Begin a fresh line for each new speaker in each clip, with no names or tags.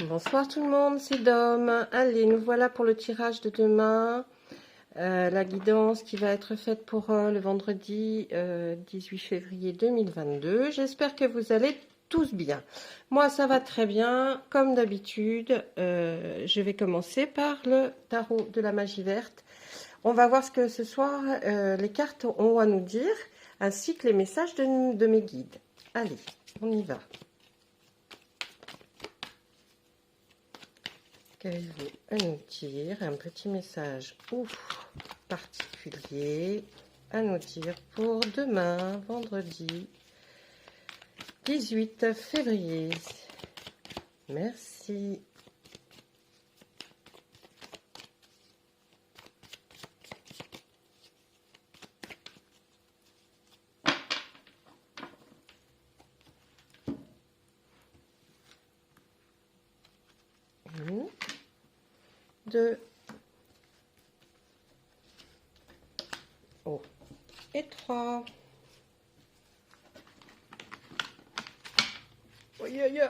Bonsoir tout le monde, c'est Dom. Allez, nous voilà pour le tirage de demain. La guidance qui va être faite pour le vendredi 18 février 2022. J'espère que vous allez tous bien. Moi, ça va très bien. Comme d'habitude, je vais commencer par le tarot de la magie verte. On va voir ce que ce soir les cartes ont à nous dire, ainsi que les messages de mes guides. Allez, on y va. Qu'avez-vous à nous dire? Un petit message particulier à nous dire pour demain, vendredi 18 février. Merci. Une, deux, et trois. Aïe, aïe, aïe.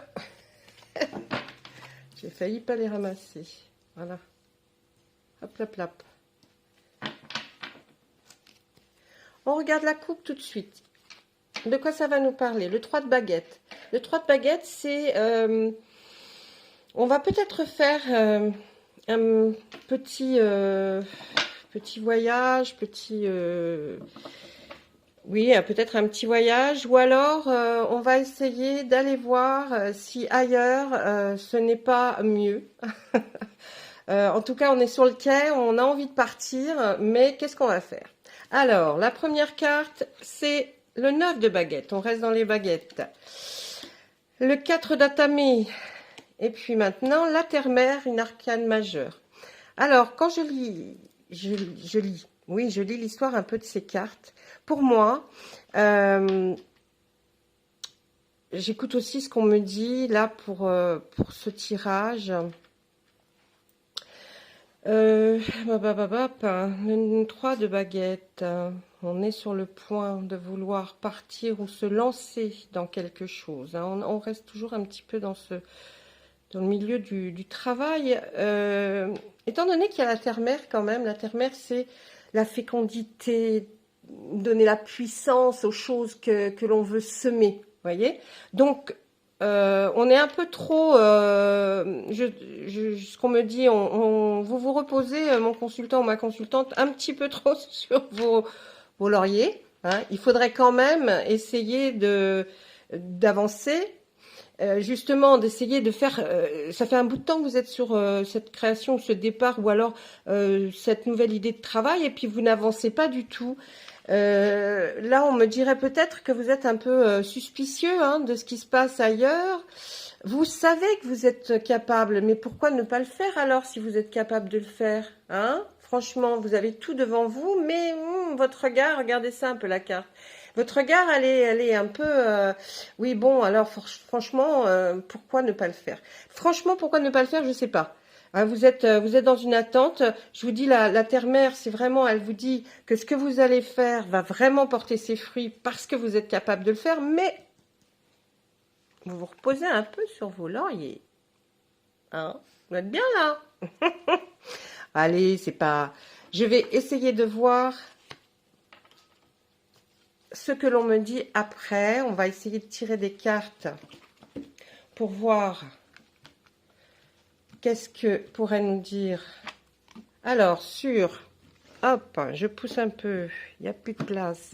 J'ai failli pas les ramasser. Voilà. Hop, hop, hop. On regarde la coupe tout de suite. De quoi ça va nous parler? Le 3 de baguette. Le 3 de baguette, c'est... on va peut-être faire un petit voyage, oui, peut-être un petit voyage, ou alors on va essayer d'aller voir si ailleurs ce n'est pas mieux. En tout cas, on est sur le quai, on a envie de partir, mais qu'est-ce qu'on va faire? Alors, la première carte, c'est le 9 de baguette. On reste dans les baguettes. Le 4 d'atamé. Et puis maintenant, la terre-mère, une arcane majeure. Alors, quand je lis, oui, je lis l'histoire un peu de ces cartes. Pour moi, j'écoute aussi ce qu'on me dit là pour ce tirage. Le 3 de baguette, on est sur le point de vouloir partir ou se lancer dans quelque chose. Hein. On reste toujours un petit peu dans le milieu du travail. Étant donné qu'il y a la terre-mère quand même, la terre-mère c'est la fécondité, donner la puissance aux choses que l'on veut semer, voyez. Donc, on est un peu trop, ce qu'on me dit, vous reposez, mon consultant ou ma consultante, un petit peu trop sur vos lauriers. Hein. Il faudrait quand même essayer d'avancer, justement d'essayer de faire, ça fait un bout de temps que vous êtes sur cette création, ce départ, ou alors cette nouvelle idée de travail, et puis vous n'avancez pas du tout. Là, on me dirait peut-être que vous êtes un peu suspicieux de ce qui se passe ailleurs. Vous savez que vous êtes capable, mais pourquoi ne pas le faire alors si vous êtes capable de le faire, hein? Franchement, vous avez tout devant vous, mais votre regard, regardez ça un peu la carte. Votre regard, elle est un peu... oui, bon, alors franchement, pourquoi ne pas le faire? Franchement, pourquoi ne pas le faire? Je sais pas. Vous êtes dans une attente. Je vous dis, la terre-mère, c'est vraiment, elle vous dit que ce que vous allez faire va vraiment porter ses fruits parce que vous êtes capable de le faire, mais vous vous reposez un peu sur vos lauriers. Hein? Vous êtes bien là. Allez, c'est pas... Je vais essayer de voir ce que l'on me dit après. On va essayer de tirer des cartes pour voir... Qu'est-ce que pourrait nous dire? Alors, hop, je pousse un peu, il n'y a plus de place.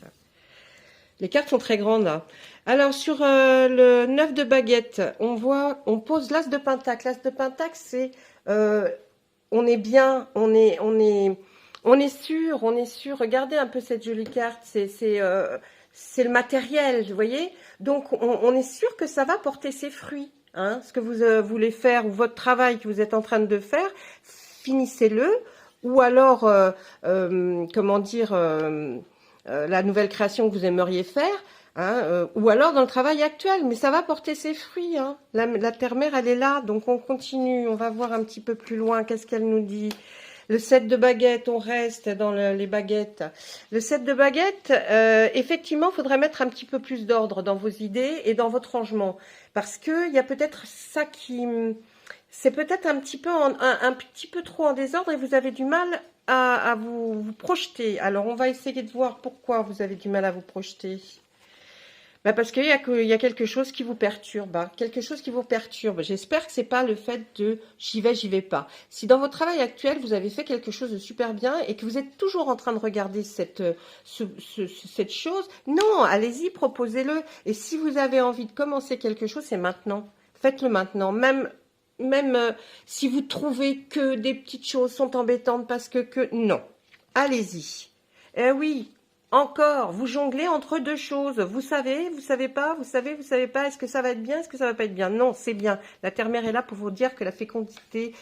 Les cartes sont très grandes. Hein. Alors, sur le 9 de baguette, on pose l'as de pentacle. L'as de pentacle, c'est, on est bien, on est sûr. Regardez un peu cette jolie carte, c'est le matériel, vous voyez? Donc, on est sûr que ça va porter ses fruits. Hein, ce que vous voulez faire ou votre travail que vous êtes en train de faire, finissez-le. Ou alors, comment dire, la nouvelle création que vous aimeriez faire, hein, ou alors dans le travail actuel. Mais ça va porter ses fruits. Hein. La terre-mère, elle est là, donc on continue. On va voir un petit peu plus loin. Qu'est-ce qu'elle nous dit? Le 7 de baguette, on reste dans les baguettes. Le 7 de baguette, effectivement, il faudrait mettre un petit peu plus d'ordre dans vos idées et dans votre rangement. Parce qu'il y a peut-être ça qui c'est peut-être un petit peu un petit peu trop en désordre et vous avez du mal à vous projeter. Alors, on va essayer de voir pourquoi vous avez du mal à vous projeter. Bah parce il y a quelque chose qui vous perturbe, hein, quelque chose qui vous perturbe. J'espère que c'est pas le fait de j'y vais pas. Si dans votre travail actuel, vous avez fait quelque chose de super bien et que vous êtes toujours en train de regarder cette chose, non, allez-y, proposez-le. Et si vous avez envie de commencer quelque chose, c'est maintenant. Faites-le maintenant. Même si vous trouvez que des petites choses sont embêtantes parce que non, allez-y. Eh oui. Encore, vous jonglez entre deux choses. Vous savez pas, vous savez pas. Est-ce que ça va être bien, est-ce que ça va pas être bien? Non, c'est bien. La terre-mère est là pour vous dire que la fécondité,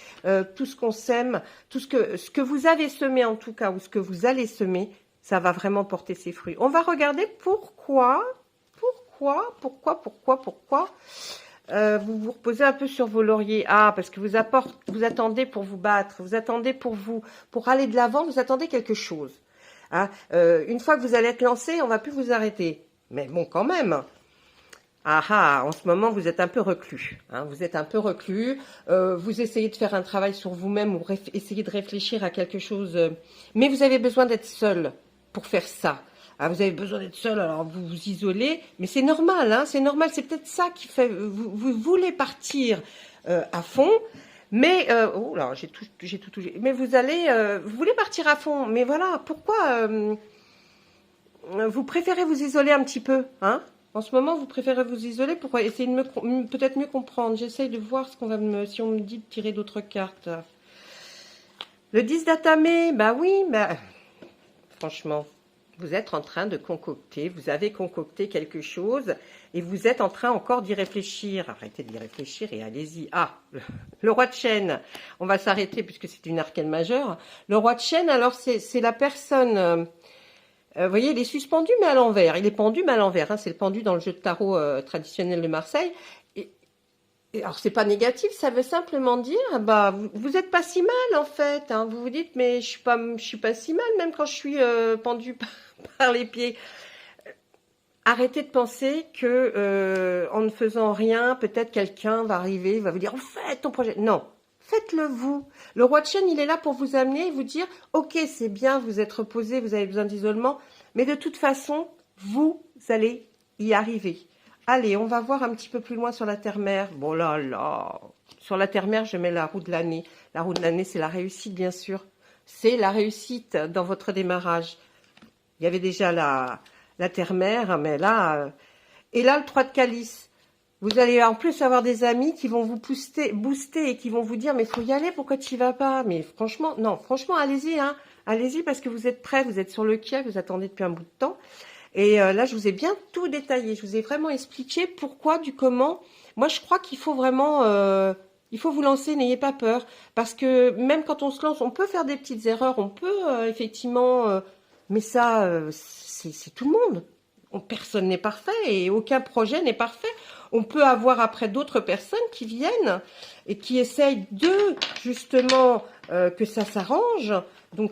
tout ce qu'on sème, tout ce que vous avez semé en tout cas, ou ce que vous allez semer, ça va vraiment porter ses fruits. On va regarder pourquoi vous vous reposez un peu sur vos lauriers. Ah, parce que vous attendez pour vous battre, vous attendez pour aller de l'avant, vous attendez quelque chose. Hein, une fois que vous allez être lancé, on va plus vous arrêter. Mais bon, quand même. Ah ah, en ce moment, vous êtes un peu reclus. Hein, vous êtes un peu reclus. Vous essayez de faire un travail sur vous-même ou essayez de réfléchir à quelque chose. Mais vous avez besoin d'être seul pour faire ça. Ah, vous avez besoin d'être seul, alors vous vous isolez. Mais c'est normal, hein, c'est normal. C'est peut-être ça qui fait... Vous voulez partir à fond. Mais oh là, j'ai tout touché. Mais vous voulez partir à fond. Mais voilà, pourquoi vous préférez vous isoler un petit peu, hein? En ce moment, vous préférez vous isoler pour essayer de peut-être mieux comprendre. J'essaye de voir si on me dit de tirer d'autres cartes. Le 10 d'Atamé, bah oui, bah franchement. Vous êtes en train de concocter, vous avez concocté quelque chose et vous êtes en train encore d'y réfléchir. Arrêtez d'y réfléchir et allez-y. Ah, le roi de chêne. On va s'arrêter puisque c'est une arcane majeure. Le roi de chêne, alors c'est la personne... vous voyez, il est suspendu mais à l'envers. Il est pendu mais à l'envers. Hein, c'est le pendu dans le jeu de tarot traditionnel de Marseille. Et alors, c'est pas négatif, ça veut simplement dire, bah, vous êtes pas si mal en fait. Hein. Vous vous dites, mais je suis pas si mal, même quand je suis pendue par les pieds. Arrêtez de penser que en ne faisant rien, peut-être quelqu'un va arriver, va vous dire, faites ton projet. Non, faites-le vous. Le roi de chêne, il est là pour vous amener et vous dire, ok, c'est bien, vous êtes reposé, vous avez besoin d'isolement, mais de toute façon, vous allez y arriver. Allez, on va voir un petit peu plus loin sur la terre-mère. Bon là là, sur la terre-mère, je mets la roue de l'année. La roue de l'année, c'est la réussite, bien sûr. C'est la réussite dans votre démarrage. Il y avait déjà la terre-mère, mais là... et là, le 3 de calice. Vous allez en plus avoir des amis qui vont vous booster et qui vont vous dire, mais il faut y aller, pourquoi tu n'y vas pas? Mais franchement, non, franchement, allez-y, hein. Allez-y parce que vous êtes prêts, vous êtes sur le quai, vous attendez depuis un bout de temps. Et là, je vous ai bien tout détaillé. Je vous ai vraiment expliqué pourquoi, du comment. Moi, je crois qu'il faut vraiment... il faut vous lancer, n'ayez pas peur. Parce que même quand on se lance, on peut faire des petites erreurs. On peut effectivement... mais ça, c'est tout le monde. Personne n'est parfait et aucun projet n'est parfait. On peut avoir après d'autres personnes qui viennent et qui essayent justement, que ça s'arrange. Donc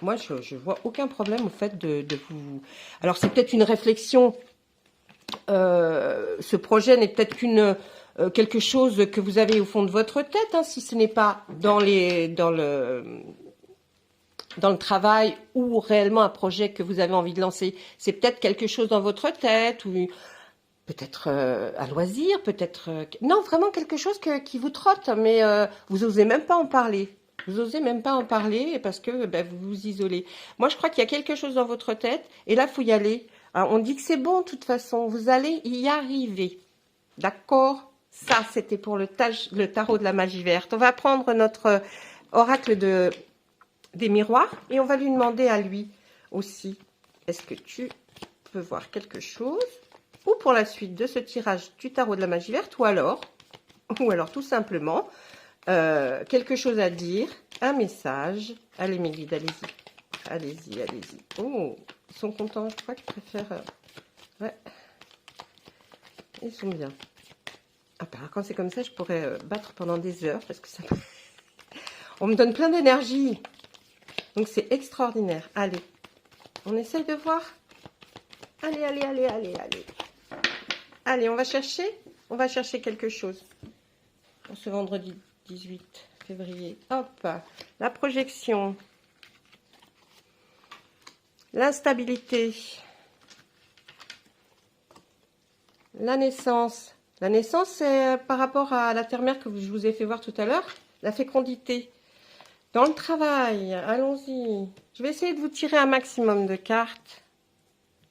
moi, je vois aucun problème au fait de vous... Alors, c'est peut-être une réflexion. Ce projet n'est peut-être quelque chose que vous avez au fond de votre tête, hein, si ce n'est pas dans le travail ou réellement un projet que vous avez envie de lancer. C'est peut-être quelque chose dans votre tête ou peut-être à loisir, peut-être... non, vraiment quelque chose qui vous trotte, mais vous n'osez même pas en parler. Vous n'osez même pas en parler parce que vous vous isolez. Moi, je crois qu'il y a quelque chose dans votre tête et là, il faut y aller. Alors, on dit que c'est bon de toute façon. Vous allez y arriver. D'accord? Ça, c'était pour le tarot de la magie verte. On va prendre notre oracle des miroirs et on va lui demander à lui aussi. Est-ce que tu peux voir quelque chose? Ou pour la suite de ce tirage du tarot de la magie verte, ou alors tout simplement, quelque chose à dire, un message. Allez mes guides, allez-y. Allez-y, allez-y. Oh, ils sont contents, je crois qu'ils préfèrent... ouais, ils sont bien. Ah, quand c'est comme ça, je pourrais battre pendant des heures, parce que ça... on me donne plein d'énergie. Donc c'est extraordinaire. Allez, on essaye de voir. Allez, allez, allez, allez, allez. Allez, on va chercher quelque chose pour ce vendredi 18 février. Hop, la projection. L'instabilité. La naissance. La naissance, c'est par rapport à la terre-mère que je vous ai fait voir tout à l'heure. La fécondité. Dans le travail, allons-y. Je vais essayer de vous tirer un maximum de cartes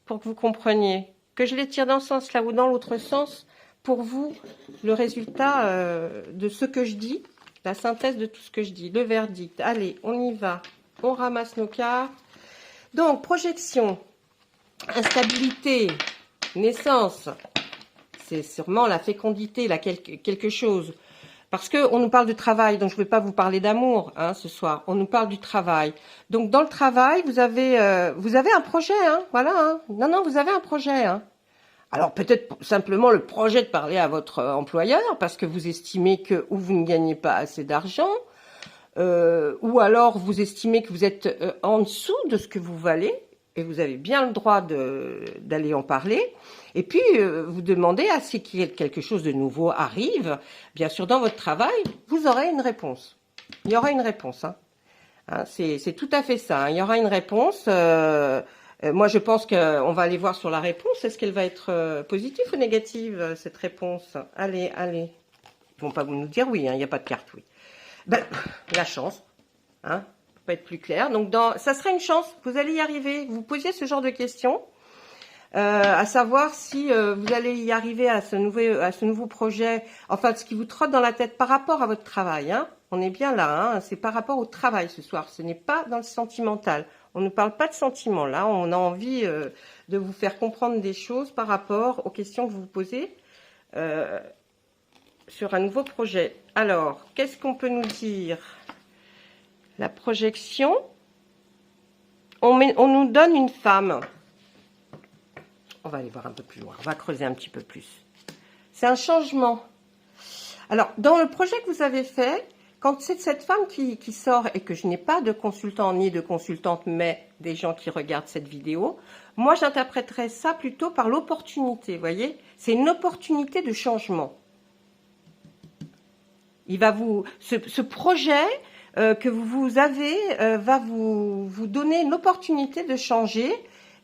pour que vous compreniez. Que je les tire dans ce sens-là ou dans l'autre sens, pour vous, le résultat de ce que je dis, la synthèse de tout ce que je dis, le verdict. Allez, on y va. On ramasse nos cartes. Donc, projection, instabilité, naissance. C'est sûrement la fécondité, là, quelque chose. Parce qu'on nous parle de travail, donc je ne vais pas vous parler d'amour hein, ce soir. On nous parle du travail. Donc dans le travail, vous avez un projet, hein, voilà. Hein. Non, vous avez un projet. Hein. Alors peut-être simplement le projet de parler à votre employeur parce que vous estimez que ou vous ne gagnez pas assez d'argent, ou alors vous estimez que vous êtes en dessous de ce que vous valez et vous avez bien le droit d'aller en parler. Et puis, vous demandez à ce qu'il y ait quelque chose de nouveau arrive. Bien sûr, dans votre travail, vous aurez une réponse. Il y aura une réponse. Hein. Hein, c'est tout à fait ça. Hein. Il y aura une réponse. Moi, je pense qu'on va aller voir sur la réponse. Est-ce qu'elle va être positive ou négative, cette réponse? Allez. Ils vont pas vous nous dire oui. Hein, il n'y a pas de carte oui. Ben, la chance. Hein, pour pas être plus clair. Donc, ça sera une chance. Vous allez y arriver. Vous posiez ce genre de questions. À savoir si vous allez y arriver à ce nouveau projet, enfin ce qui vous trotte dans la tête par rapport à votre travail. Hein. On est bien là, hein. C'est par rapport au travail ce soir, ce n'est pas dans le sentimental. On ne parle pas de sentiment là, on a envie de vous faire comprendre des choses par rapport aux questions que vous vous posez sur un nouveau projet. Alors, qu'est-ce qu'on peut nous dire? La projection, on nous donne une femme. On va aller voir un peu plus loin, on va creuser un petit peu plus. C'est un changement. Alors, dans le projet que vous avez fait, quand c'est cette femme qui sort et que je n'ai pas de consultant ni de consultante, mais des gens qui regardent cette vidéo, moi j'interpréterais ça plutôt par l'opportunité, vous voyez? C'est une opportunité de changement. Ce projet que vous avez va vous donner une opportunité de changer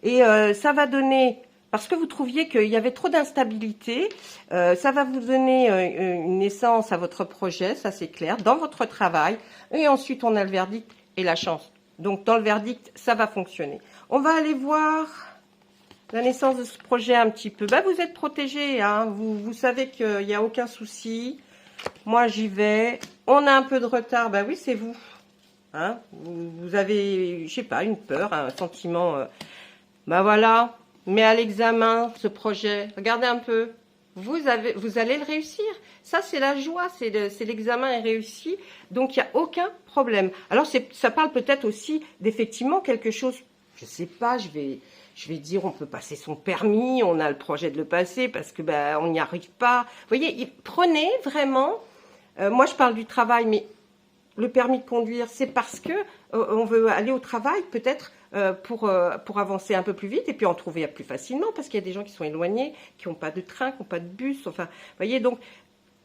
et ça va donner... Parce que vous trouviez qu'il y avait trop d'instabilité, ça va vous donner une naissance à votre projet, ça c'est clair, dans votre travail. Et ensuite, on a le verdict et la chance. Donc, dans le verdict, ça va fonctionner. On va aller voir la naissance de ce projet un petit peu. Ben, vous êtes protégé, hein, vous savez qu'il n'y a aucun souci. Moi, j'y vais. On a un peu de retard, ben oui, c'est vous. Hein, vous avez, je sais pas, une peur, un sentiment. Ben voilà. Mais à l'examen, ce projet, regardez un peu, vous allez le réussir. Ça, c'est la joie, c'est l'examen est réussi, donc il n'y a aucun problème. Alors, ça parle peut-être aussi d'effectivement quelque chose, je sais pas, je vais dire, on peut passer son permis, on a le projet de le passer parce que ben on n'y arrive pas. Vous voyez, prenez vraiment, moi je parle du travail, mais le permis de conduire, c'est parce que on veut aller au travail, peut-être, pour avancer un peu plus vite et puis en trouver plus facilement parce qu'il y a des gens qui sont éloignés, qui n'ont pas de train, qui n'ont pas de bus, enfin, vous voyez, donc,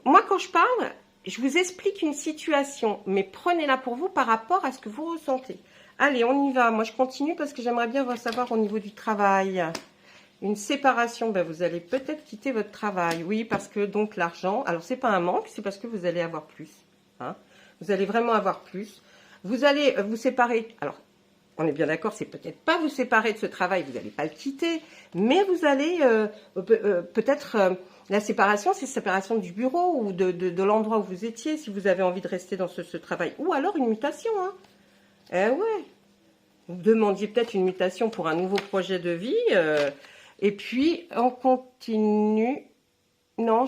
moi quand je parle, je vous explique une situation, mais prenez-la pour vous par rapport à ce que vous ressentez. Allez, on y va, moi je continue parce que j'aimerais bien savoir au niveau du travail. Une séparation, ben vous allez peut-être quitter votre travail, oui, parce que donc l'argent, alors c'est pas un manque, c'est parce que vous allez avoir plus, hein, vous allez vraiment avoir plus, vous allez vous séparer, alors, on est bien d'accord, c'est peut-être pas vous séparer de ce travail, vous n'allez pas le quitter, mais vous allez peut-être... la séparation, c'est la séparation du bureau ou de l'endroit où vous étiez, si vous avez envie de rester dans ce travail. Ou alors une mutation. Hein. Eh ouais. Vous demandiez peut-être une mutation pour un nouveau projet de vie. Et puis, on continue. Non,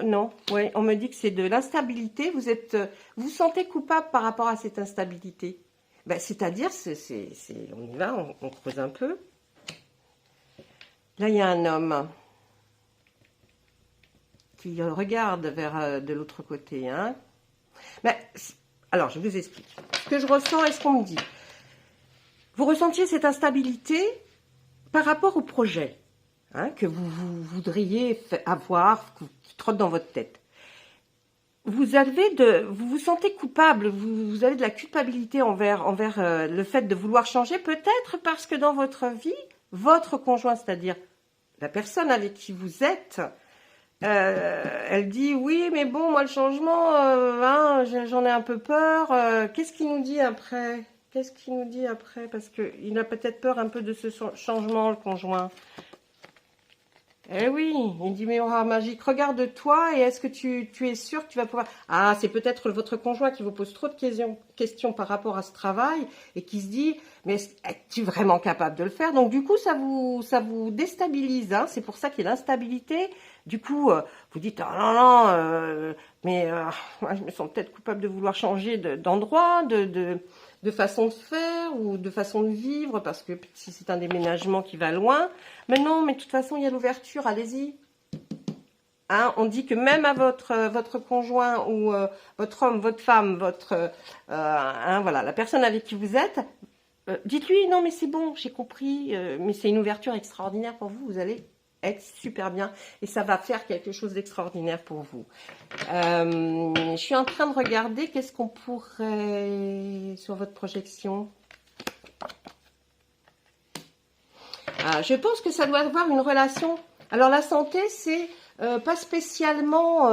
non. Ouais, on me dit que c'est de l'instabilité. Vous vous sentez coupable par rapport à cette instabilité. Ben, c'est-à-dire, on y va, on creuse un peu. Là, il y a un homme qui regarde vers de l'autre côté. Hein. Ben, alors, je vous explique. Ce que je ressens et ce qu'on me dit. Vous ressentiez cette instabilité par rapport au projet hein, que vous voudriez avoir, qui trotte dans votre tête. vous vous sentez coupable, vous avez de la culpabilité envers le fait de vouloir changer, peut-être parce que dans votre vie, votre conjoint, c'est-à-dire la personne avec qui vous êtes, elle dit oui, mais bon, moi le changement, hein, j'en ai un peu peur. Qu'est-ce qu'il nous dit après? Qu'est-ce qu'il nous dit après? Parce qu'il a peut-être peur un peu de ce changement, le conjoint. Eh oui, il dit, mais aura magique, regarde-toi et est-ce que tu es sûr que tu vas pouvoir... Ah, c'est peut-être votre conjoint qui vous pose trop de questions par rapport à ce travail et qui se dit, mais es-tu vraiment capable de le faire? Donc du coup, ça vous déstabilise, hein. C'est pour ça qu'il y a l'instabilité. Du coup, vous dites, oh non, non, mais moi, je me sens peut-être coupable de vouloir changer d'endroit, de façon de faire ou de façon de vivre, parce que si c'est un déménagement qui va loin. Mais non, mais de toute façon, il y a l'ouverture, allez-y. Hein, on dit que même à votre conjoint ou votre homme, votre femme, hein, voilà, la personne avec qui vous êtes, dites-lui, non mais c'est bon, j'ai compris, mais c'est une ouverture extraordinaire pour vous, vous allez être super bien et ça va faire quelque chose d'extraordinaire pour vous. Je suis en train de regarder qu'est-ce qu'on pourrait sur votre projection. Ah, je pense que ça doit avoir une relation. Alors la santé, c'est pas spécialement,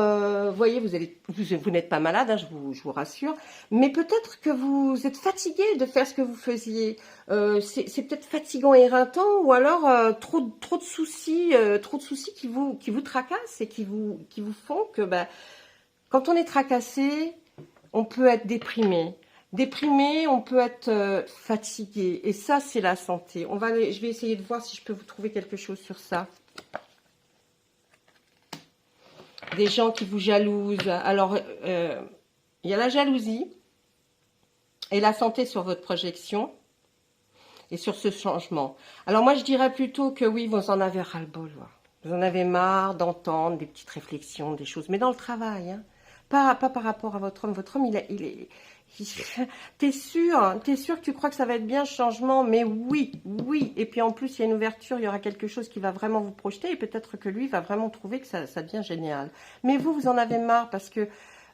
vous voyez, vous n'êtes pas malade, hein, je vous rassure, mais peut-être que vous êtes fatigué de faire ce que vous faisiez. C'est peut-être fatigant et éreintant, ou alors trop de soucis qui vous tracassent et qui vous font que, bah, quand on est tracassé, on peut être déprimé. Déprimé, on peut être fatigué. Et ça, c'est la santé. Je vais essayer de voir si je peux vous trouver quelque chose sur ça. Des gens qui vous jalousent. Alors, il y a la jalousie et la santé sur votre projection et sur ce changement. Alors moi, je dirais plutôt que oui, vous en avez ras-le-bol. Vous en avez marre d'entendre des petites réflexions, des choses. Mais dans le travail, hein. Pas par rapport à votre homme. Votre homme, t'es sûr que tu crois que ça va être bien ce changement, mais oui. Et puis en plus, il y a une ouverture, il y aura quelque chose qui va vraiment vous projeter et peut-être que lui va vraiment trouver que ça devient génial. Mais vous en avez marre parce que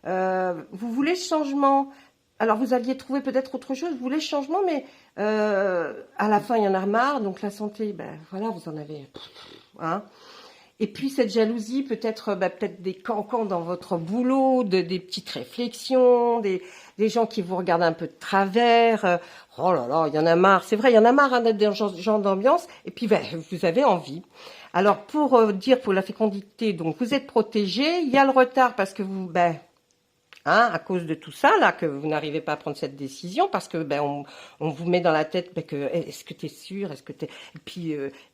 vous voulez ce changement. Alors vous alliez trouver peut-être autre chose, vous voulez ce changement, mais à la fin, il y en a marre. Donc la santé, ben voilà, vous en avez... Hein. Et puis cette jalousie, peut-être des cancans dans votre boulot, des petites réflexions, des gens qui vous regardent un peu de travers. Oh là là, il y en a marre. C'est vrai, il y en a marre hein, d'être dans ce genre d'ambiance. Et puis vous avez envie. Alors pour la fécondité, donc vous êtes protégé. Il y a le retard parce que vous, hein, à cause de tout ça, là, que vous n'arrivez pas à prendre cette décision, parce que on vous met dans la tête que est-ce que tu es sûr, est-ce que tu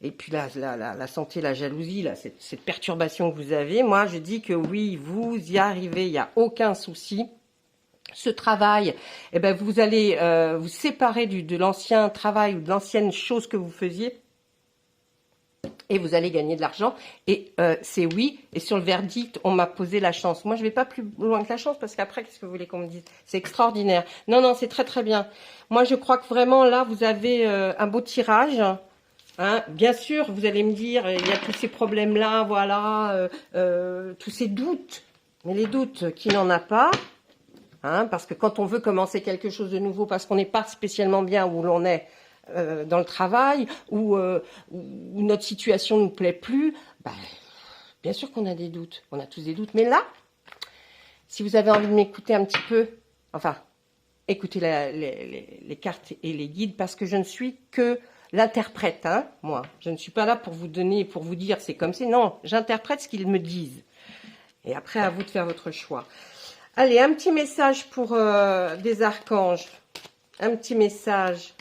et puis la santé, la jalousie, là, cette perturbation que vous avez, moi je dis que oui, vous y arrivez, il n'y a aucun souci. Ce travail, vous allez vous séparer de l'ancien travail ou de l'ancienne chose que vous faisiez. Et vous allez gagner de l'argent. Et c'est oui. Et sur le verdict, on m'a posé la chance. Moi, je ne vais pas plus loin que la chance, parce qu'après, qu'est-ce que vous voulez qu'on me dise? C'est extraordinaire. Non, c'est très, très bien. Moi, je crois que vraiment, là, vous avez un beau tirage. Hein. Bien sûr, vous allez me dire, il y a tous ces problèmes-là, voilà, tous ces doutes. Mais les doutes, qui n'en a pas? Hein, parce que quand on veut commencer quelque chose de nouveau, parce qu'on n'est pas spécialement bien où l'on est, dans le travail, où notre situation ne nous plaît plus, bien sûr qu'on a des doutes, on a tous des doutes. Mais là, si vous avez envie de m'écouter un petit peu, enfin, écoutez les cartes et les guides, parce que je ne suis que l'interprète, hein, moi. Je ne suis pas là pour vous donner, pour vous dire c'est comme c'est. Non, j'interprète ce qu'ils me disent. Et après, à vous de faire votre choix. Allez, un petit message pour des archanges. Un petit message.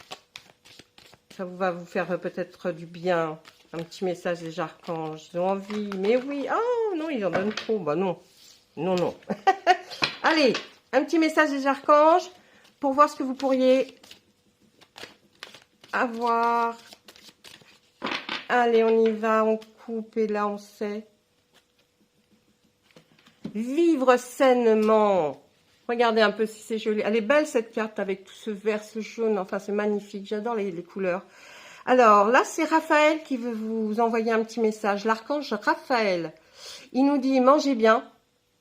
Ça va vous faire peut-être du bien. Un petit message des archanges. Ils ont envie. Mais oui. Oh non, ils en donnent trop. Bah non. Non. Allez, un petit message des archanges pour voir ce que vous pourriez avoir. Allez, on y va. On coupe et là, on sait. Vivre sainement. Regardez un peu si c'est joli. Elle est belle cette carte avec tout ce vert, ce jaune. Enfin, c'est magnifique. J'adore les couleurs. Alors là, c'est Raphaël qui veut vous envoyer un petit message. L'archange Raphaël. Il nous dit, mangez bien,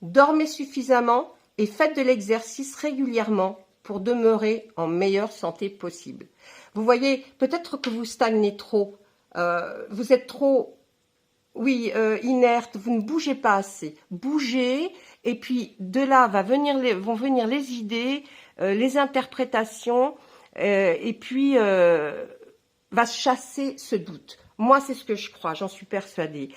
dormez suffisamment et faites de l'exercice régulièrement pour demeurer en meilleure santé possible. Vous voyez, peut-être que vous stagnez trop, vous êtes trop, oui, inerte, vous ne bougez pas assez. Bougez, et puis de là vont venir les idées, les interprétations, et puis va chasser ce doute. Moi, c'est ce que je crois, j'en suis persuadée.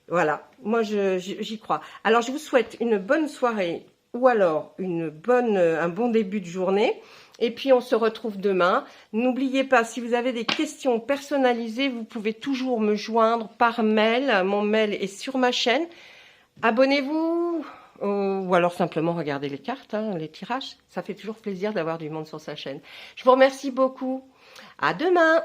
Voilà, moi j'y crois. Alors, je vous souhaite une bonne soirée ou alors un bon début de journée. Et puis, on se retrouve demain. N'oubliez pas, si vous avez des questions personnalisées, vous pouvez toujours me joindre par mail. Mon mail est sur ma chaîne. Abonnez-vous ou alors simplement regardez les cartes, hein, les tirages. Ça fait toujours plaisir d'avoir du monde sur sa chaîne. Je vous remercie beaucoup. À demain!